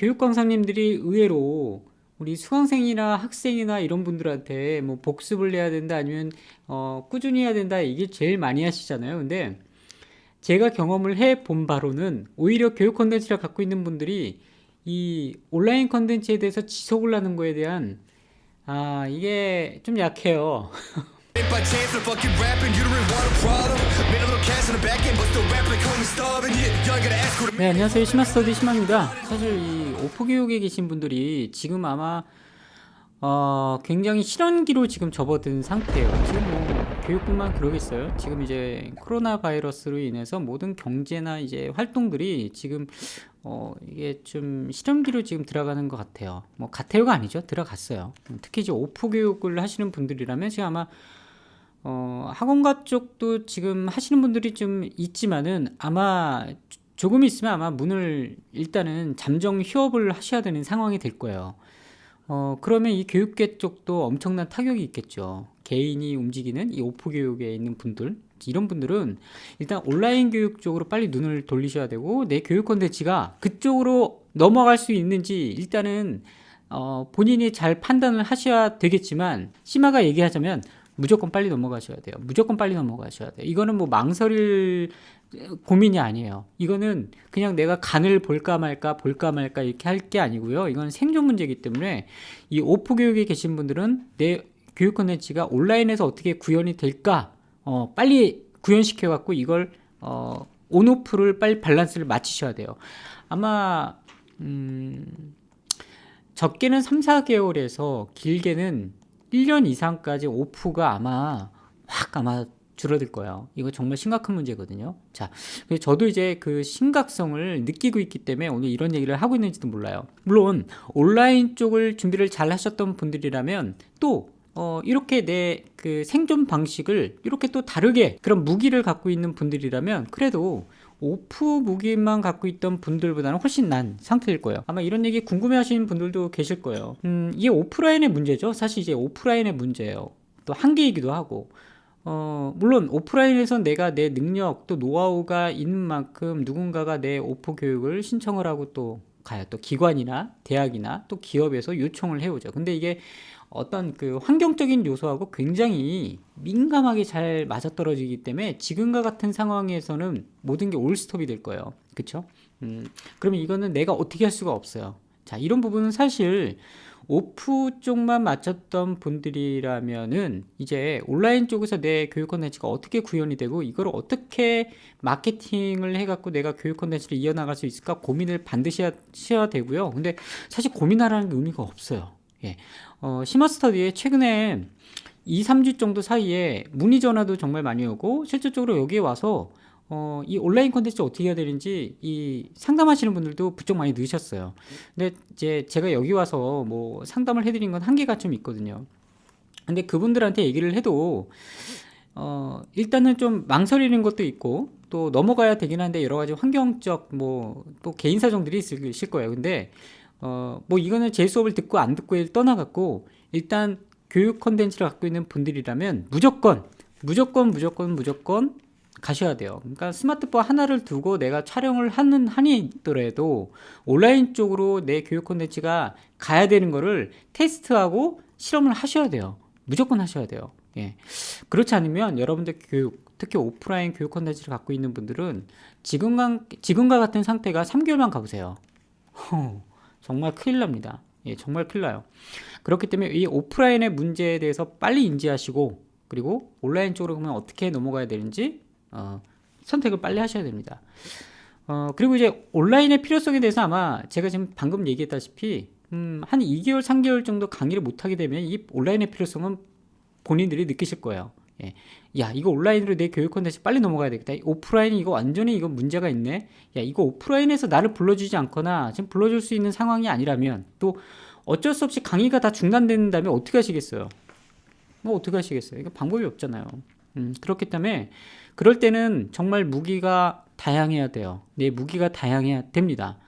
교육 강사님들이 의외로 우리 수강생이나 학생이나 이런 분들한테 뭐 복습을 해야 된다 아니면 꾸준히 해야 된다 이게 제일 많이 하시잖아요. 근데 제가 경험을 해 본 바로는 오히려 교육 컨텐츠를 갖고 있는 분들이 이 온라인 컨텐츠에 대해서 지속을 하는 거에 대한 이게 좀 약해요. By chance of fucking rapping, you don't really want a problem. Made a little cash in the back end, but still rap like homie starving. Yeah, you ain't gotta ask who the 네, 안녕하세요. 심화스터디 심화입니다. 사실 이 오프 교육에 계신 분들이 지금 아마 굉장히 실현기로 지금 접어든 상태예요. 지금 뭐 교육뿐만 그러겠어요. 지금 이제 코로나 바이러스로 인해서 모든 경제나 이제 활동들이 지금 이게 좀 실현기로 지금 들어가는 것 같아요. 뭐 같아요가 아니죠. 들어갔어요. 특히 이제 오프 교육을 하시는 분들이라면 지금 아마 학원가 쪽도 지금 하시는 분들이 좀 있지만은 아마 조금 있으면 아마 문을 일단은 잠정 휴업을 하셔야 되는 상황이 될 거예요. 그러면 이 교육계 쪽도 엄청난 타격이 있겠죠. 개인이 움직이는 이 오프 교육에 있는 분들, 이런 분들은 일단 온라인 교육 쪽으로 빨리 눈을 돌리셔야 되고, 내 교육 콘텐츠가 그쪽으로 넘어갈 수 있는지 일단은 본인이 잘 판단을 하셔야 되겠지만, 심화가 얘기하자면 무조건 빨리 넘어가셔야 돼요. 무조건 빨리 넘어가셔야 돼요. 이거는 뭐 망설일 고민이 아니에요. 이거는 그냥 내가 간을 볼까 말까 이렇게 할 게 아니고요. 이건 생존 문제이기 때문에 이 오프 교육에 계신 분들은 내 교육 콘텐츠가 온라인에서 어떻게 구현이 될까 빨리 구현시켜 갖고 이걸 온오프를 빨리 밸런스를 맞추셔야 돼요. 아마 적게는 3, 4개월에서 길게는 1년 이상까지 오프가 아마 줄어들 거예요. 이거 정말 심각한 문제거든요. 자, 저도 이제 그 심각성을 느끼고 있기 때문에 오늘 이런 얘기를 하고 있는지도 몰라요. 물론 온라인 쪽을 준비를 잘 하셨던 분들이라면 또 이렇게 내 그 생존 방식을 이렇게 또 다르게 그런 무기를 갖고 있는 분들이라면 그래도 오프 무기만 갖고 있던 분들보다는 훨씬 난 상태일 거예요. 아마 이런 얘기 궁금해 하시는 분들도 계실 거예요. 이게 오프라인의 문제죠. 사실 이제 오프라인의 문제예요. 또 한계이기도 하고. 물론 오프라인에서 내가 내 능력 또 노하우가 있는 만큼 누군가가 내 오프 교육을 신청을 하고 또 가요. 또 기관이나 대학이나 또 기업에서 요청을 해오죠. 근데 이게 어떤 그 환경적인 요소하고 굉장히 민감하게 잘 맞아떨어지기 때문에 지금과 같은 상황에서는 모든 게 올스톱이 될 거예요. 그쵸? 그러면 이거는 내가 어떻게 할 수가 없어요. 자, 이런 부분은 사실 오프 쪽만 맞췄던 분들이라면은 이제 온라인 쪽에서 내 교육 콘텐츠가 어떻게 구현이 되고 이걸 어떻게 마케팅을 해갖고 내가 교육 콘텐츠를 이어나갈 수 있을까 고민을 반드시 하셔야 되고요. 근데 사실 고민하라는 게 의미가 없어요. 예. 심화스터디에 최근에 2, 3주 정도 사이에 문의 전화도 정말 많이 오고 실질적으로 여기에 와서 이 온라인 콘텐츠 어떻게 해야 되는지 이 상담하시는 분들도 부쩍 많이 넣으셨어요. 근데 이제 제가 여기 와서 뭐 상담을 해드린 건 한계가 좀 있거든요. 근데 그분들한테 얘기를 해도 일단은 좀 망설이는 것도 있고 또 넘어가야 되긴 한데 여러 가지 환경적 뭐 또 개인 사정들이 있을 거예요. 근데 뭐 이거는 제 수업을 듣고 안 듣고에 떠나갖고 일단 교육 컨텐츠를 갖고 있는 분들이라면 무조건 가셔야 돼요. 그러니까 스마트폰 하나를 두고 내가 촬영을 하는 한이 있더라도 온라인 쪽으로 내 교육 콘텐츠가 가야 되는 거를 테스트하고 실험을 하셔야 돼요. 무조건 하셔야 돼요. 예. 그렇지 않으면 여러분들 교육, 특히 오프라인 교육 콘텐츠를 갖고 있는 분들은 지금과 같은 상태가 3개월만 가보세요. 정말 큰일 납니다. 예, 정말 큰일 나요. 그렇기 때문에 이 오프라인의 문제에 대해서 빨리 인지하시고 그리고 온라인 쪽으로 그러면 어떻게 넘어가야 되는지 선택을 빨리 하셔야 됩니다. 그리고 이제 온라인의 필요성에 대해서 아마 제가 지금 방금 얘기했다시피 한 2개월, 3개월 정도 강의를 못하게 되면 이 온라인의 필요성은 본인들이 느끼실 거예요. 예. 야, 이거 온라인으로 내 교육 콘텐츠 빨리 넘어가야 되겠다. 오프라인 이거 완전히 이거 문제가 있네. 야, 이거 오프라인에서 나를 불러주지 않거나 지금 불러줄 수 있는 상황이 아니라면 또 어쩔 수 없이 강의가 다 중단된다면 어떻게 하시겠어요? 뭐 어떻게 하시겠어요? 이거 방법이 없잖아요. 그렇기 때문에 그럴 때는 정말 무기가 다양해야 돼요. 내 무기가 다양해야 됩니다.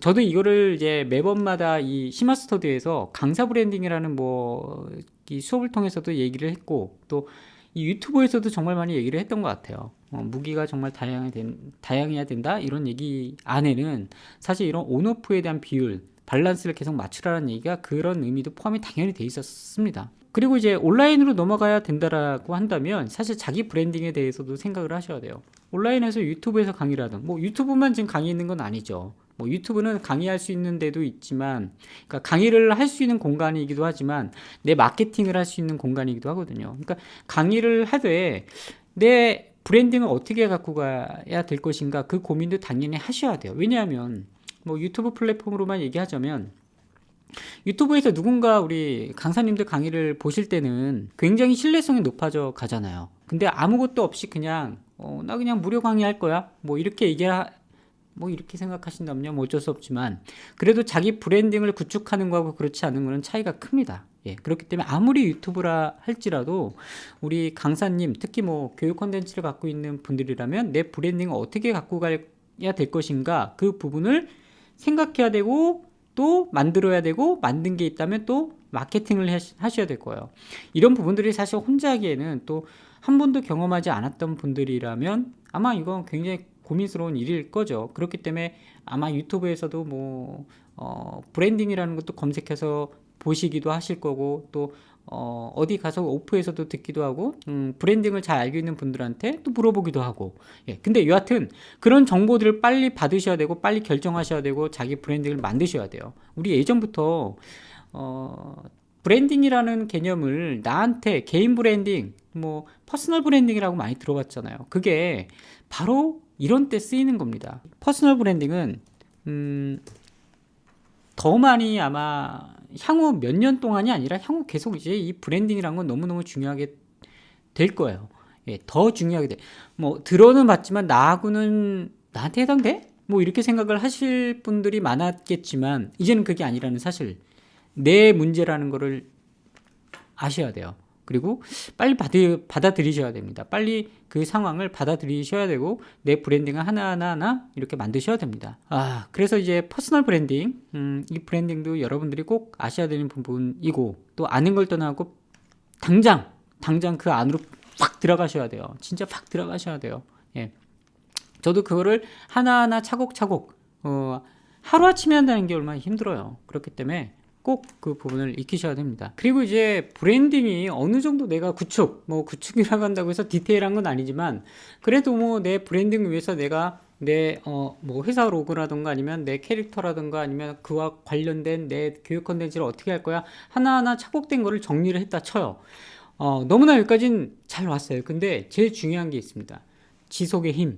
저도 이거를 이제 매번마다 이 심화스터디에서 강사 브랜딩이라는 뭐 이 수업을 통해서도 얘기를 했고 또 이 유튜브에서도 정말 많이 얘기를 했던 것 같아요. 무기가 정말 다양해야 된다 이런 얘기 안에는 사실 이런 온오프에 대한 비율 밸런스를 계속 맞추라는 얘기가 그런 의미도 포함이 당연히 돼 있었습니다. 그리고 이제 온라인으로 넘어가야 된다라고 한다면 사실 자기 브랜딩에 대해서도 생각을 하셔야 돼요. 온라인에서 유튜브에서 강의를 하든 뭐 유튜브만 지금 강의 있는 건 아니죠. 뭐 유튜브는 강의할 수 있는 데도 있지만, 그러니까 강의를 할 수 있는 공간이기도 하지만 내 마케팅을 할 수 있는 공간이기도 하거든요. 그러니까 강의를 하되 내 브랜딩을 어떻게 갖고 가야 될 것인가 그 고민도 당연히 하셔야 돼요. 왜냐하면 뭐 유튜브 플랫폼으로만 얘기하자면 유튜브에서 누군가 우리 강사님들 강의를 보실 때는 굉장히 신뢰성이 높아져 가잖아요. 근데 아무것도 없이 그냥 나 그냥 무료 강의할 거야 뭐 이렇게 뭐 이렇게 생각하신다면요 뭐 어쩔 수 없지만 그래도 자기 브랜딩을 구축하는 거하고 그렇지 않은 거는 차이가 큽니다. 예, 그렇기 때문에 아무리 유튜브라 할지라도 우리 강사님 특히 뭐 교육 콘텐츠를 갖고 있는 분들이라면 내 브랜딩을 어떻게 갖고 가야 될 것인가 그 부분을 생각해야 되고 또 만들어야 되고 만든 게 있다면 또 마케팅을 하셔야 될 거예요. 이런 부분들이 사실 혼자 하기에는 또 한 번도 경험하지 않았던 분들이라면 아마 이건 굉장히 고민스러운 일일 거죠. 그렇기 때문에 아마 유튜브에서도 뭐 브랜딩이라는 것도 검색해서 보시기도 하실 거고 또 어디 가서 오프에서도 듣기도 하고 브랜딩을 잘 알고 있는 분들한테 또 물어보기도 하고 예, 근데 여하튼 그런 정보들을 빨리 받으셔야 되고 빨리 결정하셔야 되고 자기 브랜딩을 만드셔야 돼요. 우리 예전부터 브랜딩이라는 개념을 나한테 개인 브랜딩 뭐 퍼스널 브랜딩이라고 많이 들어봤잖아요. 그게 바로 이런 때 쓰이는 겁니다. 퍼스널 브랜딩은 더 많이 아마 향후 몇 년 동안이 아니라 향후 계속 이제 이 브랜딩이란 건 너무너무 중요하게 될 거예요. 예, 더 중요하게 돼. 뭐 들어는 봤지만 나하고는 나한테 해당돼? 뭐 이렇게 생각을 하실 분들이 많았겠지만 이제는 그게 아니라는 사실. 내 문제라는 거를 아셔야 돼요. 그리고 빨리 받아들이셔야 됩니다. 빨리 그 상황을 받아들이셔야 되고 내 브랜딩을 하나하나 이렇게 만드셔야 됩니다. 그래서 이제 퍼스널 브랜딩, 이 브랜딩도 여러분들이 꼭 아셔야 되는 부분이고 또 아는 걸 떠나고 당장 그 안으로 확 들어가셔야 돼요. 진짜 확 들어가셔야 돼요. 예. 저도 그거를 하나하나 차곡차곡 하루아침에 한다는 게 얼마나 힘들어요. 그렇기 때문에 꼭 그 부분을 익히셔야 됩니다. 그리고 이제 브랜딩이 어느 정도 내가 구축이라고 한다고 해서 디테일한 건 아니지만 그래도 뭐 내 브랜딩을 위해서 내가 내 뭐 회사 로고라든가 아니면 내 캐릭터라든가 아니면 그와 관련된 내 교육 컨텐츠를 어떻게 할 거야 하나하나 착곡된 거를 정리를 했다 쳐요. 너무나 여기까지는 잘 왔어요. 근데 제일 중요한 게 있습니다. 지속의 힘.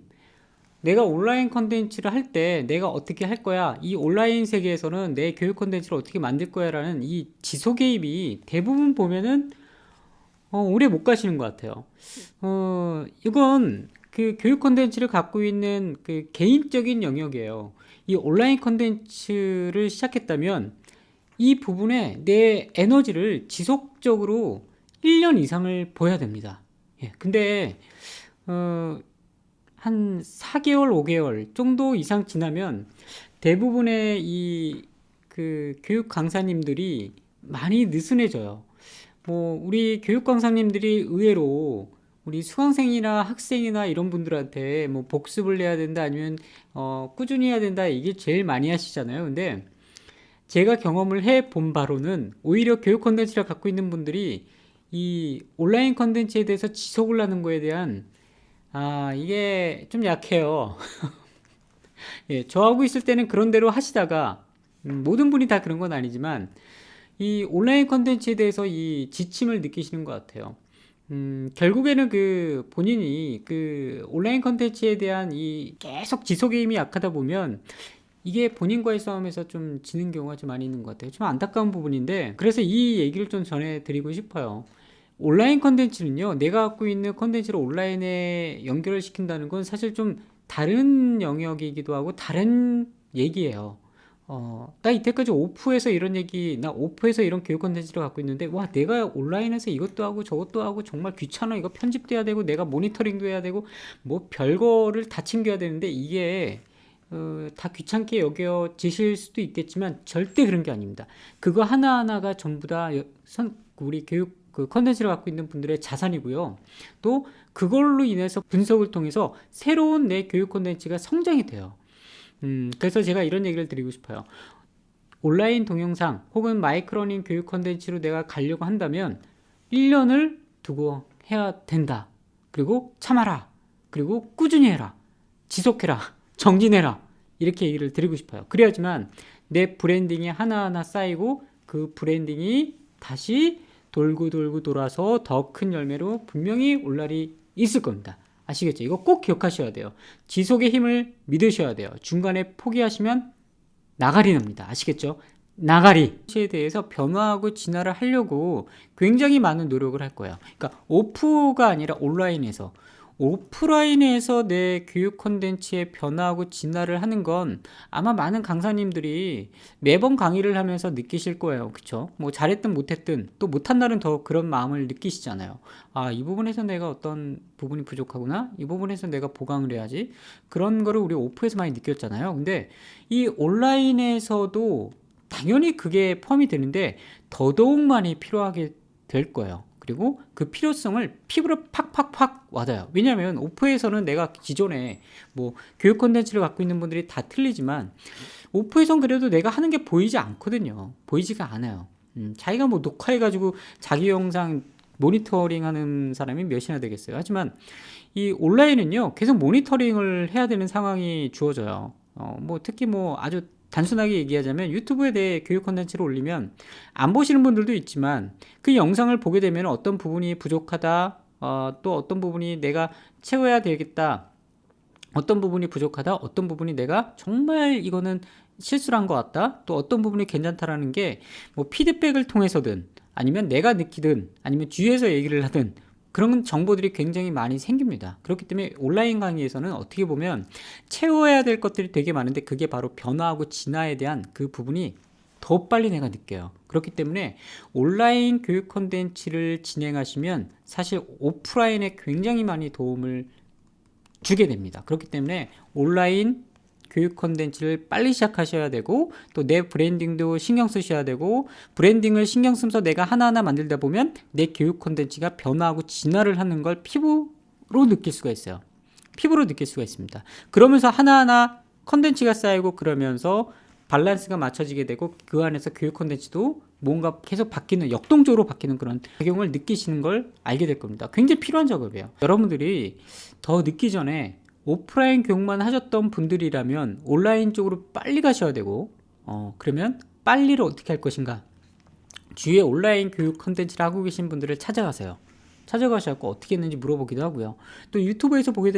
내가 온라인 컨텐츠를 할 때 내가 어떻게 할 거야 이 온라인 세계에서는 내 교육 컨텐츠를 어떻게 만들 거야 라는 이 지속의 힘이 대부분 보면은 오래 못 가시는 것 같아요. 이건 그 교육 컨텐츠를 갖고 있는 그 개인적인 영역이에요. 이 온라인 컨텐츠를 시작했다면 이 부분에 내 에너지를 지속적으로 1년 이상을 보여야 됩니다. 예, 근데 한 4개월, 5개월 정도 이상 지나면 대부분의 이 그 교육 강사님들이 많이 느슨해져요. 뭐 우리 교육 강사님들이 의외로 우리 수강생이나 학생이나 이런 분들한테 뭐 복습을 해야 된다 아니면 꾸준히 해야 된다 이게 제일 많이 하시잖아요. 근데 제가 경험을 해 본 바로는 오히려 교육 컨텐츠를 갖고 있는 분들이 이 온라인 컨텐츠에 대해서 지속을 하는 거에 대한 이게 좀 약해요. 예, 저하고 있을 때는 그런 대로 하시다가 모든 분이 다 그런 건 아니지만 이 온라인 컨텐츠에 대해서 이 지침을 느끼시는 것 같아요. 결국에는 그 본인이 그 온라인 컨텐츠에 대한 이 계속 지속의 힘이 약하다 보면 이게 본인과의 싸움에서 좀 지는 경우가 좀 많이 있는 것 같아요. 좀 안타까운 부분인데 그래서 이 얘기를 좀 전해드리고 싶어요. 온라인 컨텐츠는요, 내가 갖고 있는 컨텐츠를 온라인에 연결을 시킨다는 건 사실 좀 다른 영역이기도 하고 다른 얘기예요. 나 이때까지 나 오프에서 이런 교육 컨텐츠를 갖고 있는데, 와, 내가 온라인에서 이것도 하고 저것도 하고 정말 귀찮아. 이거 편집도 해야 되고, 내가 모니터링도 해야 되고, 뭐 별거를 다 챙겨야 되는데, 이게, 다 귀찮게 여겨지실 수도 있겠지만, 절대 그런 게 아닙니다. 그거 하나하나가 전부 다 우리 교육 그 컨텐츠를 갖고 있는 분들의 자산이고요. 또 그걸로 인해서 분석을 통해서 새로운 내 교육 컨텐츠가 성장이 돼요. 그래서 제가 이런 얘기를 드리고 싶어요. 온라인 동영상 혹은 마이크러닝 교육 컨텐츠로 내가 가려고 한다면 1년을 두고 해야 된다. 그리고 참아라. 그리고 꾸준히 해라. 지속해라. 정진해라. 이렇게 얘기를 드리고 싶어요. 그래야지만 내 브랜딩이 하나하나 쌓이고 그 브랜딩이 다시 돌고 돌아서 더 큰 열매로 분명히 올 날이 있을 겁니다. 아시겠죠? 이거 꼭 기억하셔야 돼요. 지속의 힘을 믿으셔야 돼요. 중간에 포기하시면 나가리 납니다. 아시겠죠? 나가리 에 대해서 변화하고 진화를 하려고 굉장히 많은 노력을 할 거예요. 그러니까 오프가 아니라 온라인에서, 오프라인에서 내 교육 콘텐츠에 변화하고 진화를 하는 건 아마 많은 강사님들이 매번 강의를 하면서 느끼실 거예요. 그쵸? 뭐 잘했든 못했든 또 못한 날은 더 그런 마음을 느끼시잖아요. 아, 이 부분에서 내가 어떤 부분이 부족하구나, 이 부분에서 내가 보강을 해야지, 그런 거를 우리 오프에서 많이 느꼈잖아요. 근데 이 온라인에서도 당연히 그게 포함이 되는데 더더욱 많이 필요하게 될 거예요. 그리고 그 필요성을 피부로 팍팍팍 와닿아요. 왜냐하면 오프에서는 내가 기존에 뭐 교육 콘텐츠를 갖고 있는 분들이 다 틀리지만 오프에선 그래도 내가 하는 게 보이지 않거든요. 보이지가 않아요. 자기가 뭐 녹화해가지고 자기 영상 모니터링 하는 사람이 몇이나 되겠어요. 하지만 이 온라인은요, 계속 모니터링을 해야 되는 상황이 주어져요. 뭐 특히 뭐 아주 단순하게 얘기하자면 유튜브에 대해 교육 콘텐츠를 올리면 안 보시는 분들도 있지만 그 영상을 보게 되면 어떤 부분이 부족하다, 또 어떤 부분이 내가 채워야 되겠다, 어떤 부분이 부족하다, 어떤 부분이 내가 정말 이거는 실수를 한 것 같다, 또 어떤 부분이 괜찮다라는 게 뭐 피드백을 통해서든 아니면 내가 느끼든 아니면 주위에서 얘기를 하든 그런 정보들이 굉장히 많이 생깁니다. 그렇기 때문에 온라인 강의에서는 어떻게 보면 채워야 될 것들이 되게 많은데 그게 바로 변화하고 진화에 대한 그 부분이 더 빨리 내가 느껴요. 그렇기 때문에 온라인 교육 콘텐츠를 진행하시면 사실 오프라인에 굉장히 많이 도움을 주게 됩니다. 그렇기 때문에 온라인 교육 콘텐츠를 빨리 시작하셔야 되고 또 내 브랜딩도 신경 쓰셔야 되고, 브랜딩을 신경 쓰면서 내가 하나하나 만들다 보면 내 교육 콘텐츠가 변화하고 진화를 하는 걸 피부로 느낄 수가 있어요. 피부로 느낄 수가 있습니다. 그러면서 하나하나 콘텐츠가 쌓이고 그러면서 밸런스가 맞춰지게 되고 그 안에서 교육 콘텐츠도 뭔가 계속 바뀌는, 역동적으로 바뀌는 그런 작용을 느끼시는 걸 알게 될 겁니다. 굉장히 필요한 작업이에요. 여러분들이 더 늦기 전에 오프라인 교육만 하셨던 분들이라면 온라인 쪽으로 빨리 가셔야 되고, 그러면 빨리를 어떻게 할 것인가? 주위에 온라인 교육 컨텐츠를 하고 계신 분들을 찾아가세요. 찾아가셔서 어떻게 했는지 물어보기도 하고요. 또 유튜브에서 보게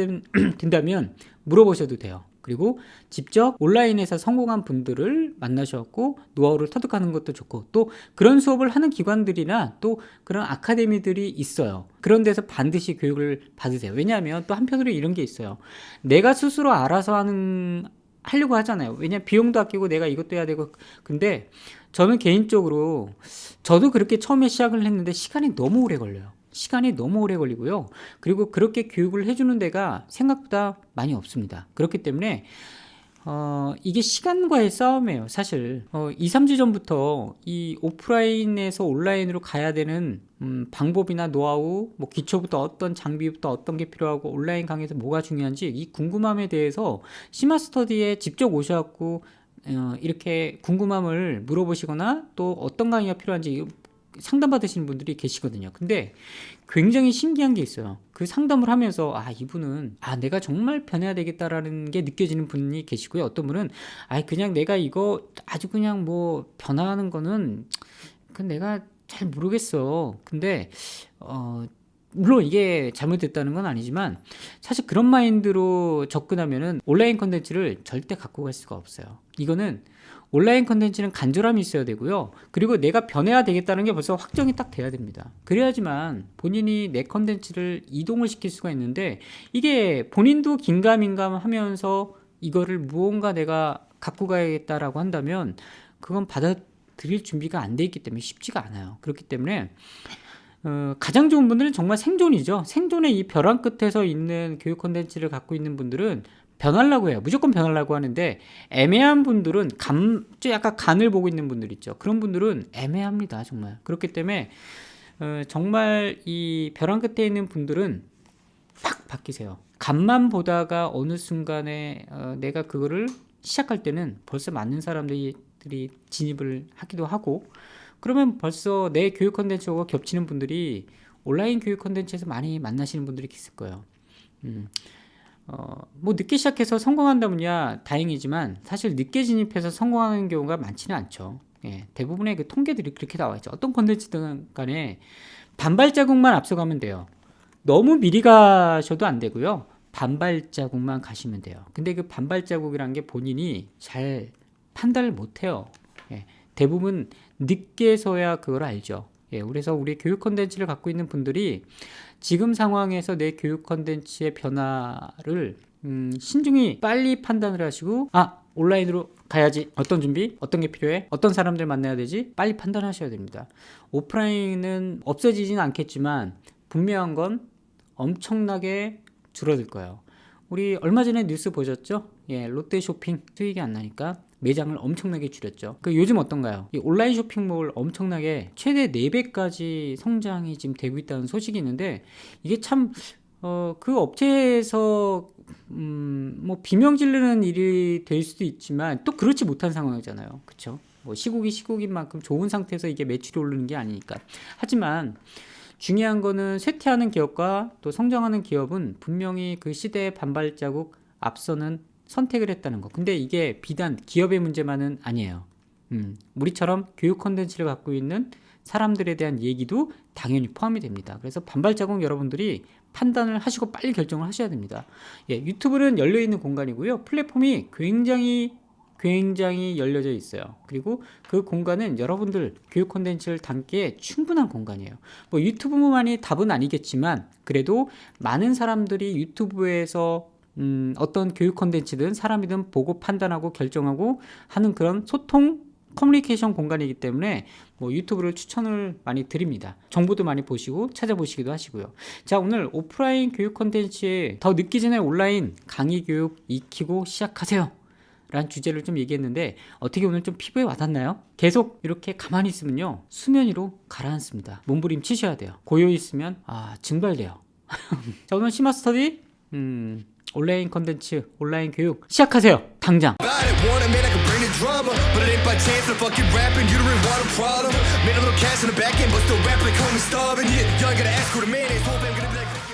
된다면 물어보셔도 돼요. 그리고 직접 온라인에서 성공한 분들을 만나셔갖고 노하우를 터득하는 것도 좋고, 또 그런 수업을 하는 기관들이나 또 그런 아카데미들이 있어요. 그런 데서 반드시 교육을 받으세요. 왜냐하면 또 한편으로 이런 게 있어요. 내가 스스로 알아서 하려고 하잖아요. 왜냐면 비용도 아끼고 내가 이것도 해야 되고. 근데 저는 개인적으로 저도 그렇게 처음에 시작을 했는데 시간이 너무 오래 걸려요. 시간이 너무 오래 걸리고요. 그리고 그렇게 교육을 해주는 데가 생각보다 많이 없습니다. 그렇기 때문에 이게 시간과의 싸움이에요. 사실 2, 3주 전부터 이 오프라인에서 온라인으로 가야 되는 방법이나 노하우, 뭐 기초부터 어떤 장비부터 어떤 게 필요하고 온라인 강의에서 뭐가 중요한지 이 궁금함에 대해서 시마스터디에 직접 오셔갖고 이렇게 궁금함을 물어보시거나 또 어떤 강의가 필요한지 상담받으시는 분들이 계시거든요. 근데 굉장히 신기한 게 있어요. 그 상담을 하면서 이분은 내가 정말 변해야 되겠다라는 게 느껴지는 분이 계시고요. 어떤 분은 그냥 내가 이거 아주 그냥 뭐 변화하는 거는 내가 잘 모르겠어. 근데 물론 이게 잘못됐다는 건 아니지만 사실 그런 마인드로 접근하면은 온라인 컨텐츠를 절대 갖고 갈 수가 없어요. 이거는 온라인 컨텐츠는 간절함이 있어야 되고요. 그리고 내가 변해야 되겠다는 게 벌써 확정이 딱 돼야 됩니다. 그래야지만 본인이 내 컨텐츠를 이동을 시킬 수가 있는데, 이게 본인도 긴가민가 하면서 이거를 무언가 내가 갖고 가야겠다라고 한다면 그건 받아들일 준비가 안 돼 있기 때문에 쉽지가 않아요. 그렇기 때문에 가장 좋은 분들은 정말 생존이죠. 생존의 이 벼랑 끝에서 있는 교육 콘텐츠를 갖고 있는 분들은 변하려고 해요. 무조건 변하려고 하는데, 애매한 분들은 약간 간을 보고 있는 분들 있죠. 그런 분들은 애매합니다. 정말. 그렇기 때문에 정말 이 벼랑 끝에 있는 분들은 팍 바뀌세요. 간만 보다가 어느 순간에 내가 그거를 시작할 때는 벌써 많은 사람들이 진입을 하기도 하고, 그러면 벌써 내 교육 컨텐츠와 겹치는 분들이 온라인 교육 컨텐츠에서 많이 만나시는 분들이 있을 거예요. 뭐 늦게 시작해서 성공한다면야 다행이지만 사실 늦게 진입해서 성공하는 경우가 많지는 않죠. 예, 대부분의 그 통계들이 그렇게 나와 있죠. 어떤 컨텐츠든 간에 반발자국만 앞서가면 돼요. 너무 미리 가셔도 안 되고요. 반발자국만 가시면 돼요. 근데 그 반발자국이란 게 본인이 잘 판단을 못해요. 예, 대부분 늦게서야 그걸 알죠. 예, 그래서 우리 교육 컨텐츠를 갖고 있는 분들이 지금 상황에서 내 교육 컨텐츠의 변화를 신중히 빨리 판단을 하시고, 온라인으로 가야지. 어떤 준비? 어떤 게 필요해? 어떤 사람들 만나야 되지? 빨리 판단하셔야 됩니다. 오프라인은 없어지진 않겠지만 분명한 건 엄청나게 줄어들 거예요. 우리 얼마 전에 뉴스 보셨죠? 예, 롯데 쇼핑 수익이 안 나니까 매장을 엄청나게 줄였죠. 요즘 어떤가요? 이 온라인 쇼핑몰 엄청나게 최대 4배까지 성장이 지금 되고 있다는 소식이 있는데, 이게 참 그 업체에서 뭐 비명 지르는 일이 될 수도 있지만 또 그렇지 못한 상황이잖아요. 그렇죠? 뭐 시국인 만큼 좋은 상태에서 이게 매출이 오르는 게 아니니까. 하지만 중요한 거는 쇠퇴하는 기업과 또 성장하는 기업은 분명히 그 시대의 반발자국 앞서는 선택을 했다는 거. 근데 이게 비단 기업의 문제만은 아니에요. 우리처럼 교육 컨텐츠를 갖고 있는 사람들에 대한 얘기도 당연히 포함이 됩니다. 그래서 반발자국 여러분들이 판단을 하시고 빨리 결정을 하셔야 됩니다. 예, 유튜브는 열려있는 공간이고요. 플랫폼이 굉장히 열려져 있어요. 그리고 그 공간은 여러분들 교육 콘텐츠를 담기에 충분한 공간이에요. 뭐 유튜브만이 답은 아니겠지만 그래도 많은 사람들이 유튜브에서 어떤 교육 콘텐츠든 사람이든 보고 판단하고 결정하고 하는 그런 소통 커뮤니케이션 공간이기 때문에 뭐 유튜브를 추천을 많이 드립니다. 정보도 많이 보시고 찾아보시기도 하시고요. 자, 오늘 오프라인 교육 콘텐츠에 더 늦기 전에 온라인 강의 교육 익히고 시작하세요 라는 주제를 좀 얘기했는데, 어떻게 오늘 좀 피부에 와닿나요? 계속 이렇게 가만히 있으면요 수면 위로 가라앉습니다. 몸부림 치셔야 돼요. 고요 있으면 증발돼요. 자, 오늘 시마스터디 온라인 컨텐츠, 온라인 교육 시작하세요. 당장. Wanna man, I can bring the drama, but it ain't by chance. I'm fucking rapping, you don't really want a problem. Made a little cash in the back end, but still rap like homie starving. Yeah, y'all gotta ask who the man is. Hope I'm gonna be like.